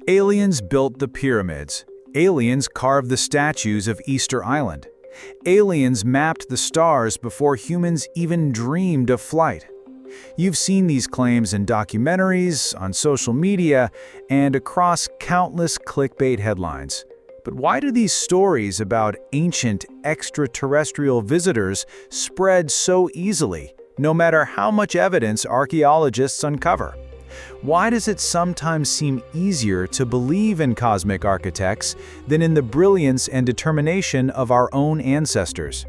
Aliens built the pyramids. Aliens carved the statues of Easter Island. Aliens mapped the stars before humans even dreamed of flight. You've seen these claims in documentaries, on social media, and across countless clickbait headlines. But why do these stories about ancient extraterrestrial visitors spread so easily, no matter how much evidence archaeologists uncover? Why does it sometimes seem easier to believe in cosmic architects than in the brilliance and determination of our own ancestors?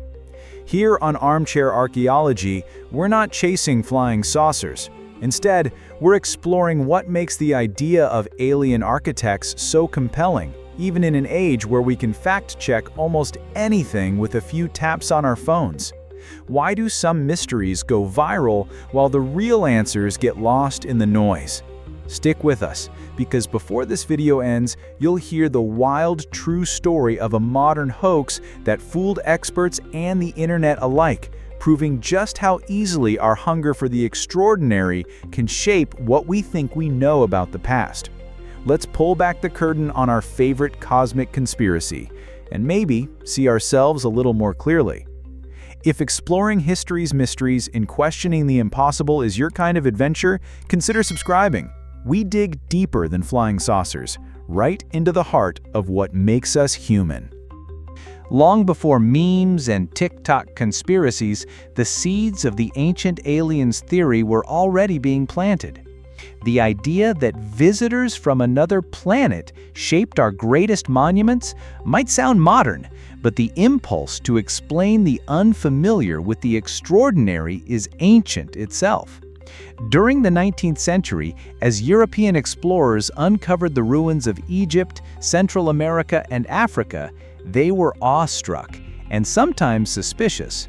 Here on Armchair Archaeology, we're not chasing flying saucers. Instead, we're exploring what makes the idea of alien architects so compelling, even in an age where we can fact-check almost anything with a few taps on our phones. Why do some mysteries go viral while the real answers get lost in the noise? Stick with us, because before this video ends, you'll hear the wild, true story of a modern hoax that fooled experts and the internet alike, proving just how easily our hunger for the extraordinary can shape what we think we know about the past. Let's pull back the curtain on our favorite cosmic conspiracy, and maybe see ourselves a little more clearly. If exploring history's mysteries and questioning the impossible is your kind of adventure, consider subscribing. We dig deeper than flying saucers, right into the heart of what makes us human. Long before memes and TikTok conspiracies, the seeds of the ancient aliens theory were already being planted. The idea that visitors from another planet shaped our greatest monuments might sound modern, but the impulse to explain the unfamiliar with the extraordinary is ancient itself. During the 19th century, as European explorers uncovered the ruins of Egypt, Central America, and Africa, they were awestruck and sometimes suspicious.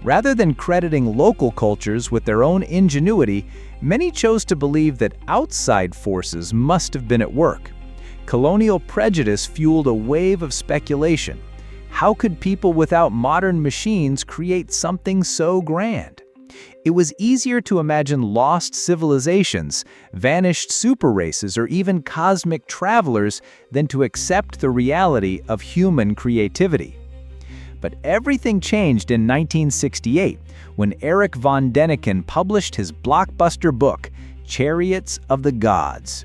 Rather than crediting local cultures with their own ingenuity, many chose to believe that outside forces must have been at work. Colonial prejudice fueled a wave of speculation. How could people without modern machines create something so grand? It was easier to imagine lost civilizations, vanished super races, or even cosmic travelers than to accept the reality of human creativity. But everything changed in 1968 when Erich von Däniken published his blockbuster book, Chariots of the Gods.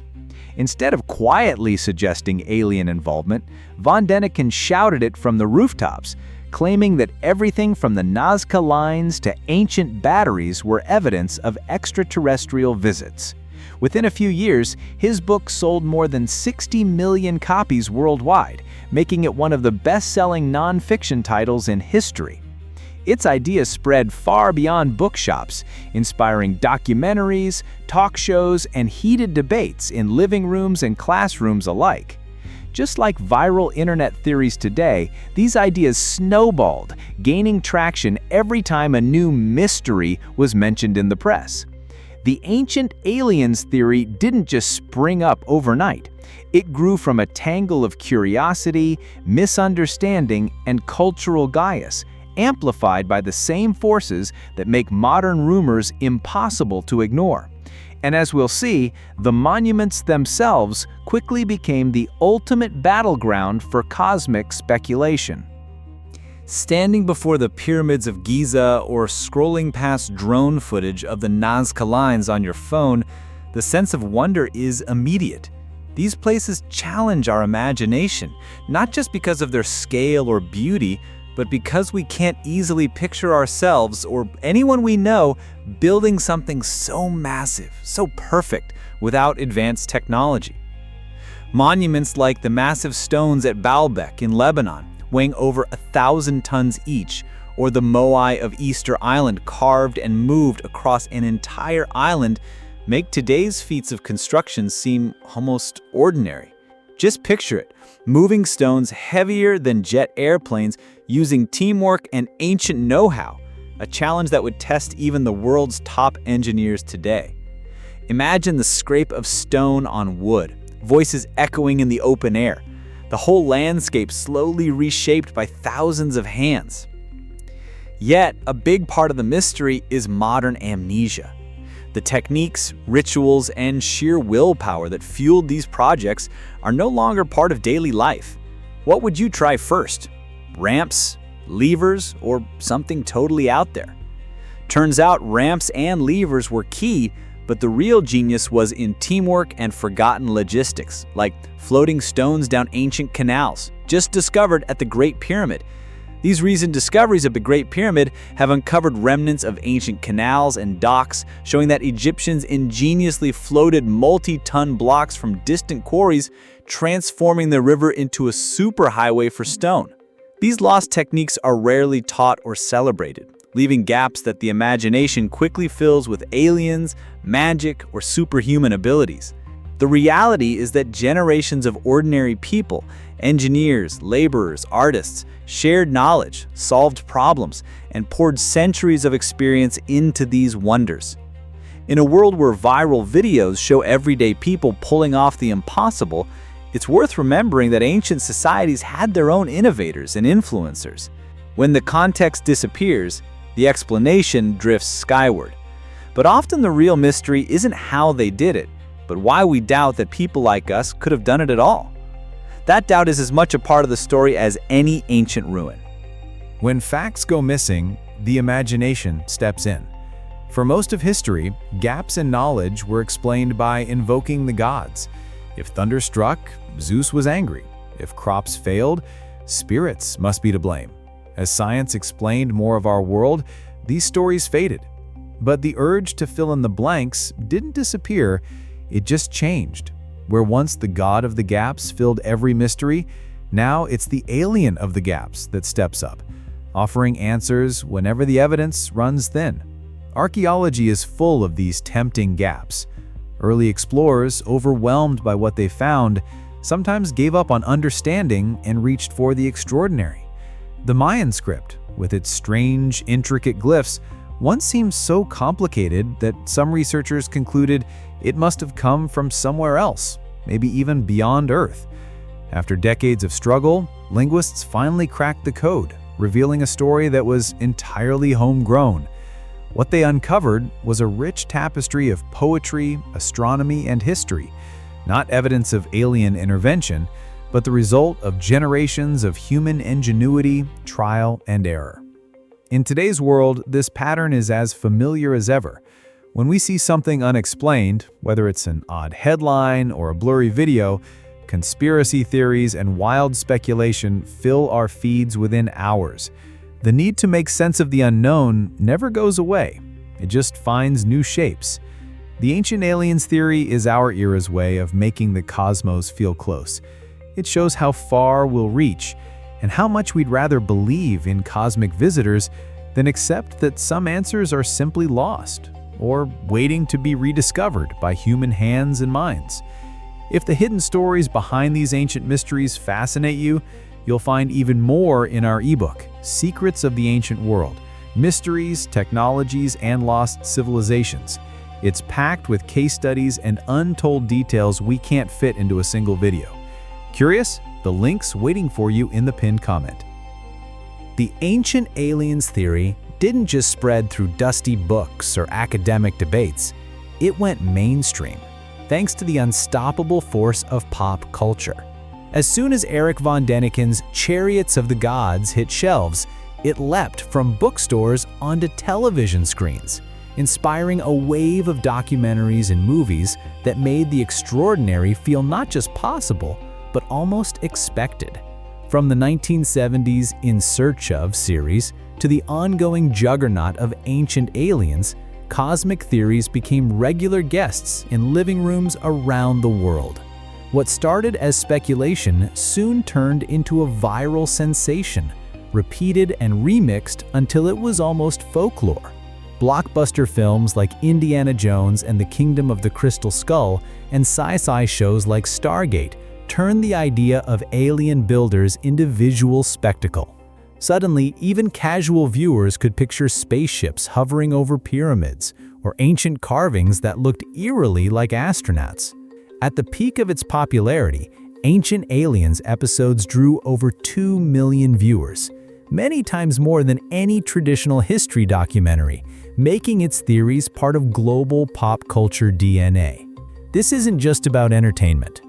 Instead of quietly suggesting alien involvement, von Däniken shouted it from the rooftops, claiming that everything from the Nazca Lines to ancient batteries were evidence of extraterrestrial visits. Within a few years, his book sold more than 60 million copies worldwide, making it one of the best-selling non-fiction titles in history. Its ideas spread far beyond bookshops, inspiring documentaries, talk shows, and heated debates in living rooms and classrooms alike. Just like viral internet theories today, these ideas snowballed, gaining traction every time a new mystery was mentioned in the press. The ancient aliens theory didn't just spring up overnight. It grew from a tangle of curiosity, misunderstanding, and cultural bias, amplified by the same forces that make modern rumors impossible to ignore. And as we'll see, the monuments themselves quickly became the ultimate battleground for cosmic speculation. Standing before the pyramids of Giza or scrolling past drone footage of the Nazca Lines on your phone, the sense of wonder is immediate. These places challenge our imagination, not just because of their scale or beauty, but because we can't easily picture ourselves or anyone we know building something so massive, so perfect, without advanced technology. Monuments like the massive stones at Baalbek in Lebanon, weighing over 1,000 tons each, or the moai of Easter Island carved and moved across an entire island, make today's feats of construction seem almost ordinary. Just picture it, moving stones heavier than jet airplanes using teamwork and ancient know-how, a challenge that would test even the world's top engineers today. Imagine the scrape of stone on wood, voices echoing in the open air, the whole landscape slowly reshaped by thousands of hands. Yet, a big part of the mystery is modern amnesia. The techniques, rituals, and sheer willpower that fueled these projects are no longer part of daily life. What would you try first? Ramps, levers, or something totally out there? Turns out ramps and levers were key, but the real genius was in teamwork and forgotten logistics, like floating stones down ancient canals, just discovered at the Great Pyramid. These recent discoveries of the Great Pyramid have uncovered remnants of ancient canals and docks, showing that Egyptians ingeniously floated multi-ton blocks from distant quarries, transforming the river into a superhighway for stone. These lost techniques are rarely taught or celebrated, leaving gaps that the imagination quickly fills with aliens, magic, or superhuman abilities. The reality is that generations of ordinary people, engineers, laborers, artists, shared knowledge, solved problems, and poured centuries of experience into these wonders. In a world where viral videos show everyday people pulling off the impossible, it's worth remembering that ancient societies had their own innovators and influencers. When the context disappears, the explanation drifts skyward. But often the real mystery isn't how they did it, but why we doubt that people like us could have done it at all. That doubt is as much a part of the story as any ancient ruin. When facts go missing, the imagination steps in. For most of history, gaps in knowledge were explained by invoking the gods. If thunder struck, Zeus was angry. If crops failed, spirits must be to blame. As science explained more of our world, these stories faded. But the urge to fill in the blanks didn't disappear, it just changed. Where once the god of the gaps filled every mystery, now it's the alien of the gaps that steps up, offering answers whenever the evidence runs thin. Archaeology is full of these tempting gaps. Early explorers, overwhelmed by what they found, sometimes gave up on understanding and reached for the extraordinary. The Mayan script, with its strange, intricate glyphs, once seemed so complicated that some researchers concluded it must have come from somewhere else, maybe even beyond Earth. After decades of struggle, linguists finally cracked the code, revealing a story that was entirely homegrown. What they uncovered was a rich tapestry of poetry, astronomy, and history, not evidence of alien intervention, but the result of generations of human ingenuity, trial, and error. In today's world, this pattern is as familiar as ever. When we see something unexplained, whether it's an odd headline or a blurry video, conspiracy theories and wild speculation fill our feeds within hours. The need to make sense of the unknown never goes away. It just finds new shapes. The ancient aliens theory is our era's way of making the cosmos feel close. It shows how far we'll reach and how much we'd rather believe in cosmic visitors than accept that some answers are simply lost or waiting to be rediscovered by human hands and minds. If the hidden stories behind these ancient mysteries fascinate you, you'll find even more in our ebook, Secrets of the Ancient World: Mysteries, Technologies, and Lost Civilizations. It's packed with case studies and untold details we can't fit into a single video. Curious? The link's waiting for you in the pinned comment. The ancient aliens theory didn't just spread through dusty books or academic debates. It went mainstream, thanks to the unstoppable force of pop culture. As soon as Erich von Däniken's Chariots of the Gods hit shelves, it leapt from bookstores onto television screens, inspiring a wave of documentaries and movies that made the extraordinary feel not just possible, but almost expected. From the 1970s In Search Of series to the ongoing juggernaut of Ancient Aliens, cosmic theories became regular guests in living rooms around the world. What started as speculation soon turned into a viral sensation, repeated and remixed until it was almost folklore. Blockbuster films like Indiana Jones and the Kingdom of the Crystal Skull and sci-fi shows like Stargate turned the idea of alien builders into visual spectacle. Suddenly, even casual viewers could picture spaceships hovering over pyramids or ancient carvings that looked eerily like astronauts. At the peak of its popularity, Ancient Aliens episodes drew over 2 million viewers. many times more than any traditional history documentary, making its theories part of global pop culture DNA. This isn't just about entertainment.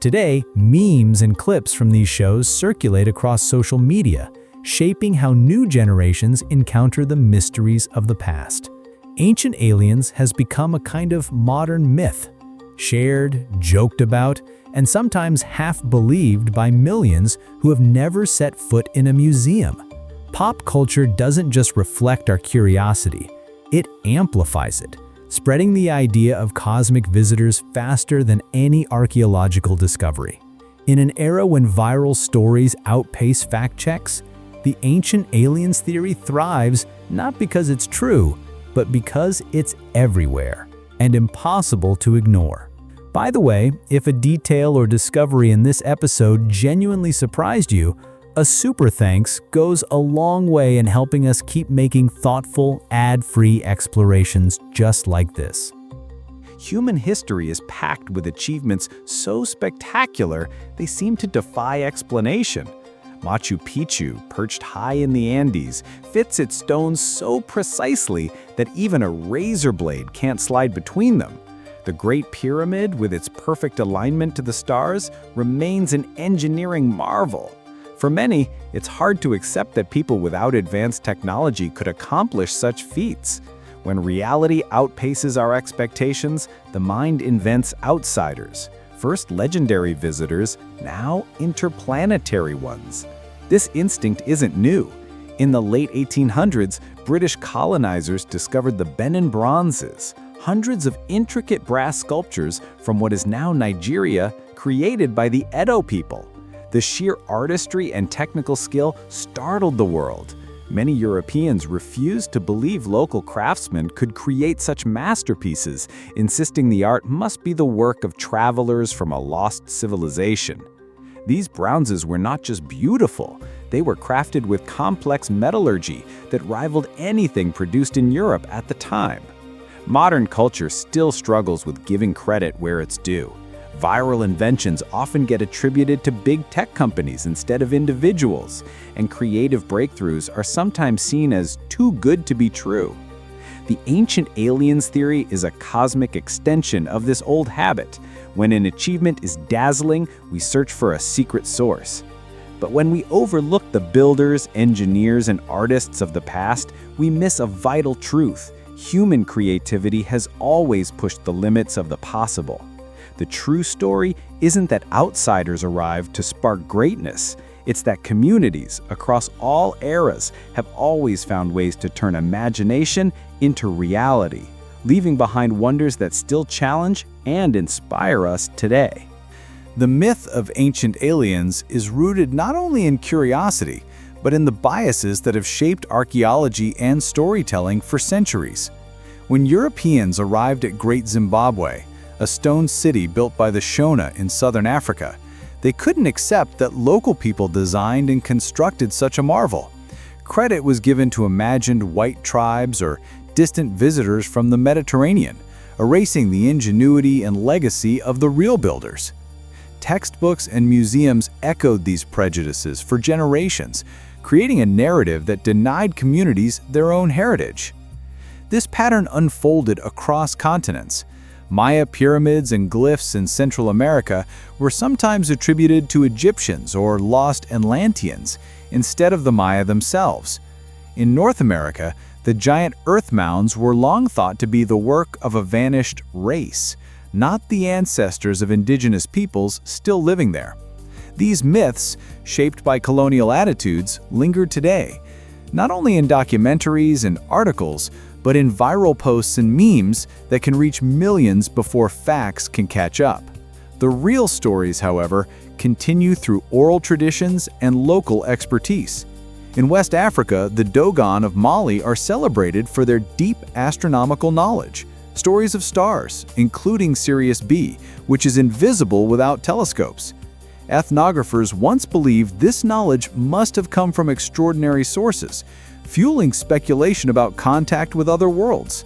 Today, memes and clips from these shows circulate across social media, shaping how new generations encounter the mysteries of the past. Ancient aliens has become a kind of modern myth, shared, joked about, and sometimes half-believed by millions who have never set foot in a museum. Pop culture doesn't just reflect our curiosity, it amplifies it, spreading the idea of cosmic visitors faster than any archaeological discovery. In an era when viral stories outpace fact checks, the ancient aliens theory thrives not because it's true, but because it's everywhere and impossible to ignore. By the way, if a detail or discovery in this episode genuinely surprised you, a super thanks goes a long way in helping us keep making thoughtful, ad-free explorations just like this. Human history is packed with achievements so spectacular they seem to defy explanation. Machu Picchu, perched high in the Andes, fits its stones so precisely that even a razor blade can't slide between them. The Great Pyramid, with its perfect alignment to the stars, remains an engineering marvel. For many, it's hard to accept that people without advanced technology could accomplish such feats. When reality outpaces our expectations, the mind invents outsiders. First legendary visitors, now interplanetary ones. This instinct isn't new. In the late 1800s, British colonizers discovered the Benin Bronzes, hundreds of intricate brass sculptures from what is now Nigeria, created by the Edo people. The sheer artistry and technical skill startled the world. Many Europeans refused to believe local craftsmen could create such masterpieces, insisting the art must be the work of travelers from a lost civilization. These bronzes were not just beautiful, they were crafted with complex metallurgy that rivaled anything produced in Europe at the time. Modern culture still struggles with giving credit where it's due. Viral inventions often get attributed to big tech companies instead of individuals, and creative breakthroughs are sometimes seen as too good to be true. The ancient aliens theory is a cosmic extension of this old habit. When an achievement is dazzling, we search for a secret source. But when we overlook the builders, engineers, and artists of the past, we miss a vital truth. Human creativity has always pushed the limits of the possible. The true story isn't that outsiders arrived to spark greatness. It's that communities across all eras have always found ways to turn imagination into reality, leaving behind wonders that still challenge and inspire us today. The myth of ancient aliens is rooted not only in curiosity, but in the biases that have shaped archaeology and storytelling for centuries. When Europeans arrived at Great Zimbabwe, a stone city built by the Shona in southern Africa, they couldn't accept that local people designed and constructed such a marvel. Credit was given to imagined white tribes or distant visitors from the Mediterranean, erasing the ingenuity and legacy of the real builders. Textbooks and museums echoed these prejudices for generations, creating a narrative that denied communities their own heritage. This pattern unfolded across continents. Maya pyramids and glyphs in Central America were sometimes attributed to Egyptians or lost Atlanteans instead of the Maya themselves. In North America, the giant earth mounds were long thought to be the work of a vanished race, not the ancestors of indigenous peoples still living there. These myths, shaped by colonial attitudes, linger today, not only in documentaries and articles, but in viral posts and memes that can reach millions before facts can catch up. The real stories, however, continue through oral traditions and local expertise. In West Africa, the Dogon of Mali are celebrated for their deep astronomical knowledge. Stories of stars, including Sirius B, which is invisible without telescopes. Ethnographers once believed this knowledge must have come from extraordinary sources, fueling speculation about contact with other worlds.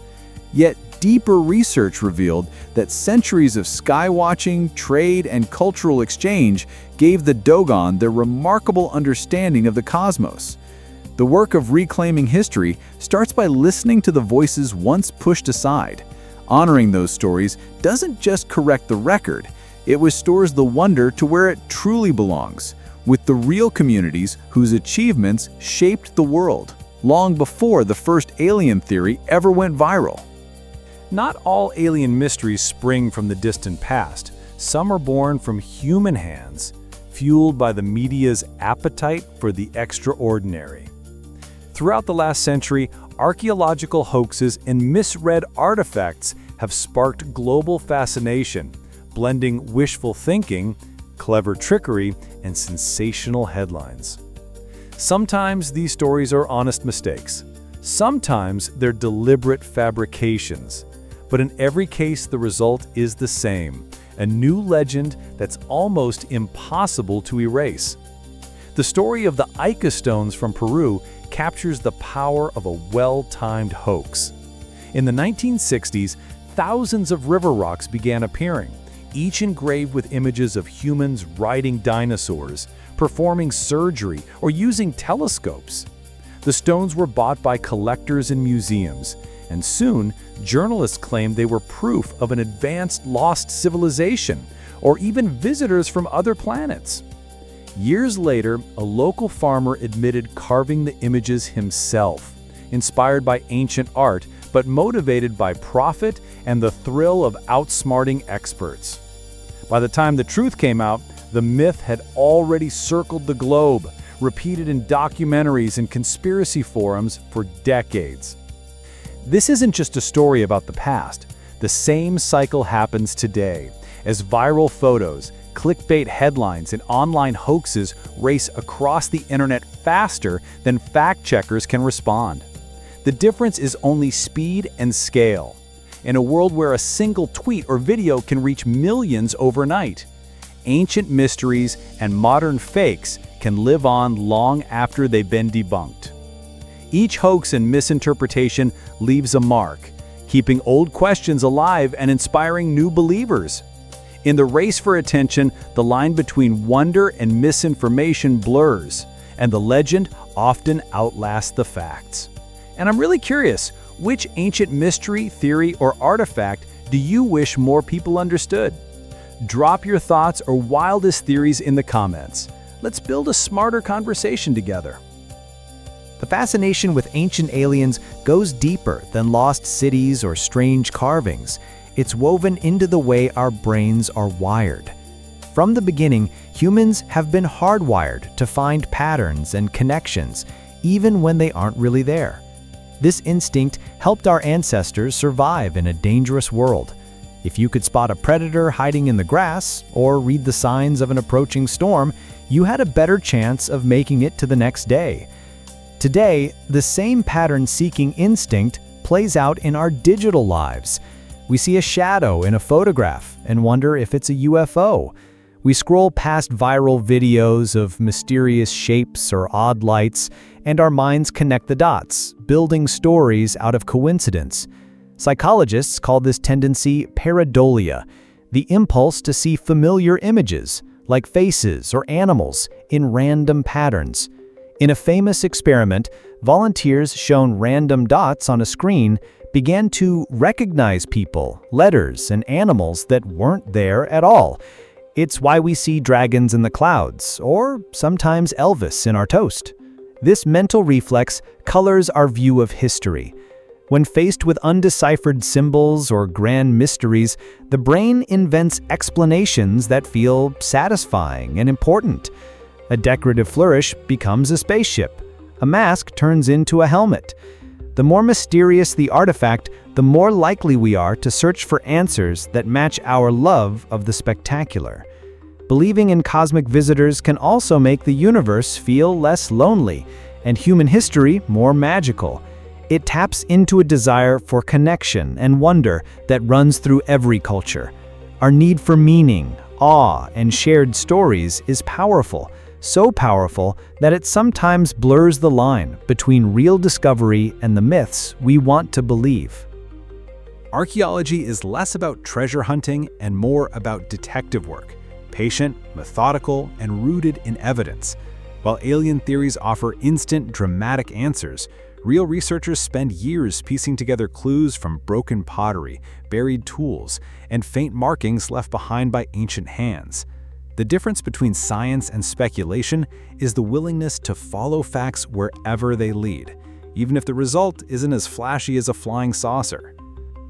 Yet deeper research revealed that centuries of skywatching, trade, and cultural exchange gave the Dogon their remarkable understanding of the cosmos. The work of reclaiming history starts by listening to the voices once pushed aside. Honoring those stories doesn't just correct the record, it restores the wonder to where it truly belongs, with the real communities whose achievements shaped the world, long before the first alien theory ever went viral. Not all alien mysteries spring from the distant past. Some are born from human hands, fueled by the media's appetite for the extraordinary. Throughout the last century, archaeological hoaxes and misread artifacts have sparked global fascination, blending wishful thinking, clever trickery, and sensational headlines. Sometimes these stories are honest mistakes. Sometimes they're deliberate fabrications. But in every case, the result is the same: a new legend that's almost impossible to erase. The story of the Ica stones from Peru captures the power of a well-timed hoax. In the 1960s, thousands of river rocks began appearing, each engraved with images of humans riding dinosaurs, performing surgery, or using telescopes. The stones were bought by collectors in museums, and soon, journalists claimed they were proof of an advanced lost civilization, or even visitors from other planets. Years later, a local farmer admitted carving the images himself, inspired by ancient art, but motivated by profit and the thrill of outsmarting experts. By the time the truth came out, the myth had already circled the globe, repeated in documentaries and conspiracy forums for decades. This isn't just a story about the past. The same cycle happens today, as viral photos, clickbait headlines, and online hoaxes race across the internet faster than fact-checkers can respond. The difference is only speed and scale. In a world where a single tweet or video can reach millions overnight, ancient mysteries and modern fakes can live on long after they've been debunked. Each hoax and misinterpretation leaves a mark, keeping old questions alive and inspiring new believers. In the race for attention, the line between wonder and misinformation blurs, and the legend often outlasts the facts. And I'm really curious, which ancient mystery, theory, or artifact do you wish more people understood? Drop your thoughts or wildest theories in the comments. Let's build a smarter conversation together. The fascination with ancient aliens goes deeper than lost cities or strange carvings. It's woven into the way our brains are wired. From the beginning, humans have been hardwired to find patterns and connections, even when they aren't really there. This instinct helped our ancestors survive in a dangerous world. If you could spot a predator hiding in the grass or read the signs of an approaching storm, you had a better chance of making it to the next day. Today, the same pattern-seeking instinct plays out in our digital lives. We see a shadow in a photograph and wonder if it's a UFO. We scroll past viral videos of mysterious shapes or odd lights, and our minds connect the dots, building stories out of coincidence. Psychologists call this tendency pareidolia, the impulse to see familiar images, like faces or animals, in random patterns. In a famous experiment, volunteers shown random dots on a screen began to recognize people, letters, and animals that weren't there at all. It's why we see dragons in the clouds, or sometimes Elvis in our toast. This mental reflex colors our view of history. When faced with undeciphered symbols or grand mysteries, the brain invents explanations that feel satisfying and important. A decorative flourish becomes a spaceship. A mask turns into a helmet. The more mysterious the artifact, the more likely we are to search for answers that match our love of the spectacular. Believing in cosmic visitors can also make the universe feel less lonely and human history more magical. It taps into a desire for connection and wonder that runs through every culture. Our need for meaning, awe, and shared stories is powerful. So powerful that it sometimes blurs the line between real discovery and the myths we want to believe. Archaeology is less about treasure hunting and more about detective work, patient, methodical, and rooted in evidence. While alien theories offer instant, dramatic answers, real researchers spend years piecing together clues from broken pottery, buried tools, and faint markings left behind by ancient hands. The difference between science and speculation is the willingness to follow facts wherever they lead, even if the result isn't as flashy as a flying saucer.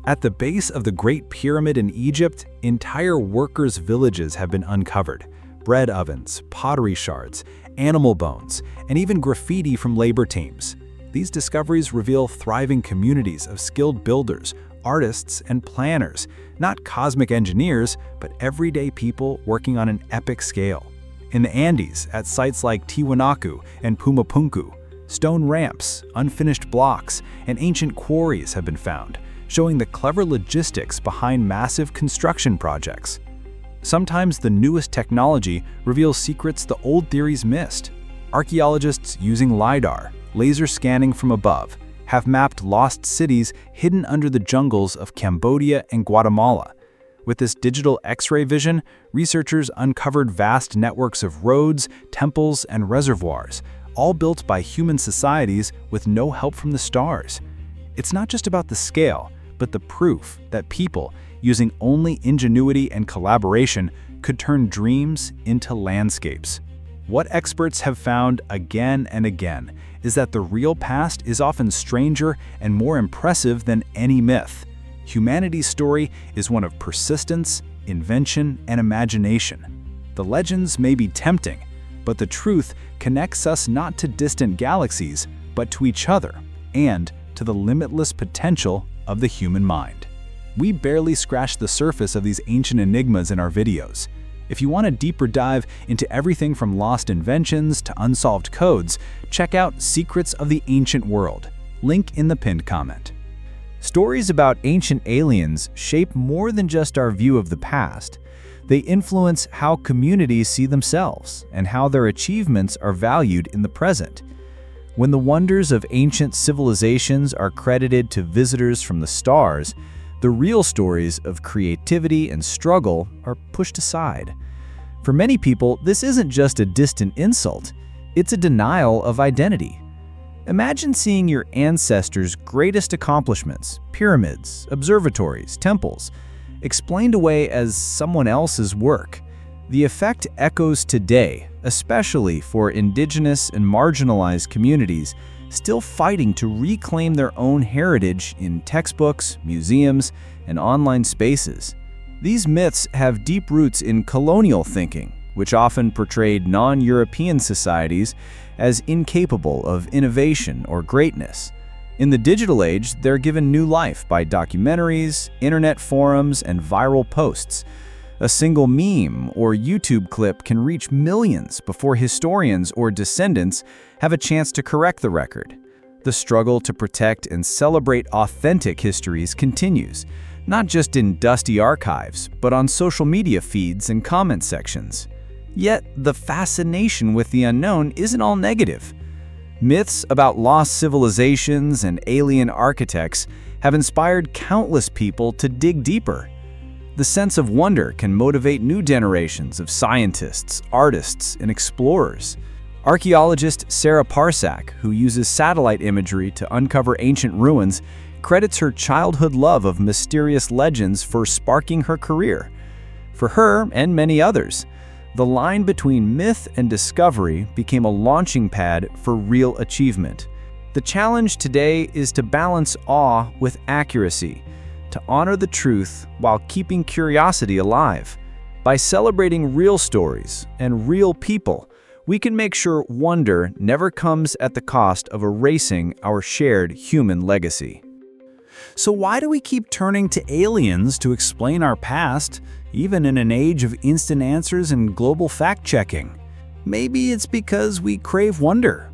At the base of the Great Pyramid in Egypt, entire workers' villages have been uncovered. Bread ovens, pottery shards, animal bones, and even graffiti from labor teams. These discoveries reveal thriving communities of skilled builders, artists, and planners, not cosmic engineers, but everyday people working on an epic scale. In the Andes, at sites like Tiwanaku and Pumapunku, stone ramps, unfinished blocks, and ancient quarries have been found, showing the clever logistics behind massive construction projects. Sometimes the newest technology reveals secrets the old theories missed. Archaeologists using LiDAR, laser scanning from above, have mapped lost cities hidden under the jungles of Cambodia and Guatemala. With this digital X-ray vision, researchers uncovered vast networks of roads, temples, and reservoirs, all built by human societies with no help from the stars. It's not just about the scale, but the proof that people, using only ingenuity and collaboration, could turn dreams into landscapes. What experts have found again and again is that the real past is often stranger and more impressive than any myth. Humanity's story is one of persistence, invention, and imagination. The legends may be tempting, but the truth connects us not to distant galaxies, but to each other, and to the limitless potential of the human mind. We barely scratch the surface of these ancient enigmas in our videos. If you want a deeper dive into everything from lost inventions to unsolved codes, check out Secrets of the Ancient World, link in the pinned comment. Stories about ancient aliens shape more than just our view of the past. They influence how communities see themselves and how their achievements are valued in the present. When the wonders of ancient civilizations are credited to visitors from the stars, the real stories of creativity and struggle are pushed aside. For many people, this isn't just a distant insult, it's a denial of identity. Imagine seeing your ancestors' greatest accomplishments, pyramids, observatories, temples, explained away as someone else's work. The effect echoes today, especially for indigenous and marginalized communities still fighting to reclaim their own heritage in textbooks, museums, and online spaces. These myths have deep roots in colonial thinking, which often portrayed non-European societies as incapable of innovation or greatness. In the digital age, they're given new life by documentaries, internet forums, and viral posts. A single meme or YouTube clip can reach millions before historians or descendants have a chance to correct the record. The struggle to protect and celebrate authentic histories continues, not just in dusty archives, but on social media feeds and comment sections. Yet, the fascination with the unknown isn't all negative. Myths about lost civilizations and alien architects have inspired countless people to dig deeper. The sense of wonder can motivate new generations of scientists, artists, and explorers. Archaeologist Sarah Parsak, who uses satellite imagery to uncover ancient ruins, credits her childhood love of mysterious legends for sparking her career. For her and many others, the line between myth and discovery became a launching pad for real achievement. The challenge today is to balance awe with accuracy, to honor the truth while keeping curiosity alive. By celebrating real stories and real people, we can make sure wonder never comes at the cost of erasing our shared human legacy. So why do we keep turning to aliens to explain our past, even in an age of instant answers and global fact-checking? Maybe it's because we crave wonder.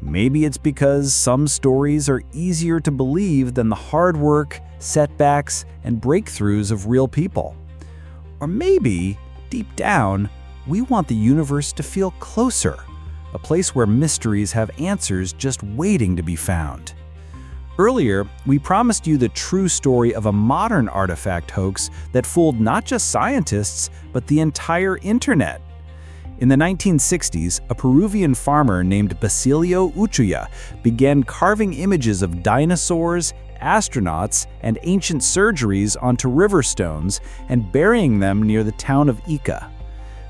Maybe it's because some stories are easier to believe than the hard work, setbacks, and breakthroughs of real people. Or maybe, deep down, we want the universe to feel closer, a place where mysteries have answers just waiting to be found. Earlier, we promised you the true story of a modern artifact hoax that fooled not just scientists, but the entire internet. In the 1960s, a Peruvian farmer named Basilio Uchuya began carving images of dinosaurs, astronauts, and ancient surgeries onto river stones and burying them near the town of Ica.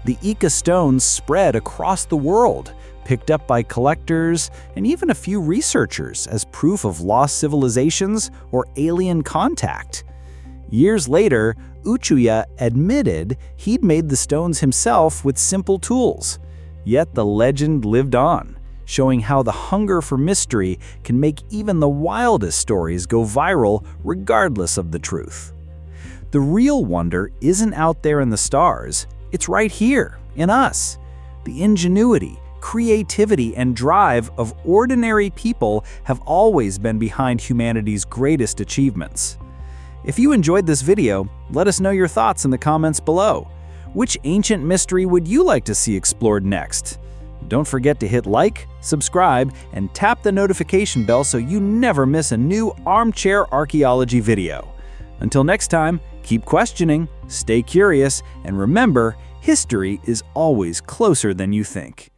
The Ica stones spread across the world, picked up by collectors and even a few researchers as proof of lost civilizations or alien contact. Years later, Uchuya admitted he'd made the stones himself with simple tools. Yet the legend lived on, showing how the hunger for mystery can make even the wildest stories go viral regardless of the truth. The real wonder isn't out there in the stars, it's right here, in us. The ingenuity, creativity, and drive of ordinary people have always been behind humanity's greatest achievements. If you enjoyed this video, let us know your thoughts in the comments below. Which ancient mystery would you like to see explored next? Don't forget to hit like, subscribe, and tap the notification bell so you never miss a new Armchair Archaeology video. Until next time, keep questioning, stay curious, and remember, history is always closer than you think.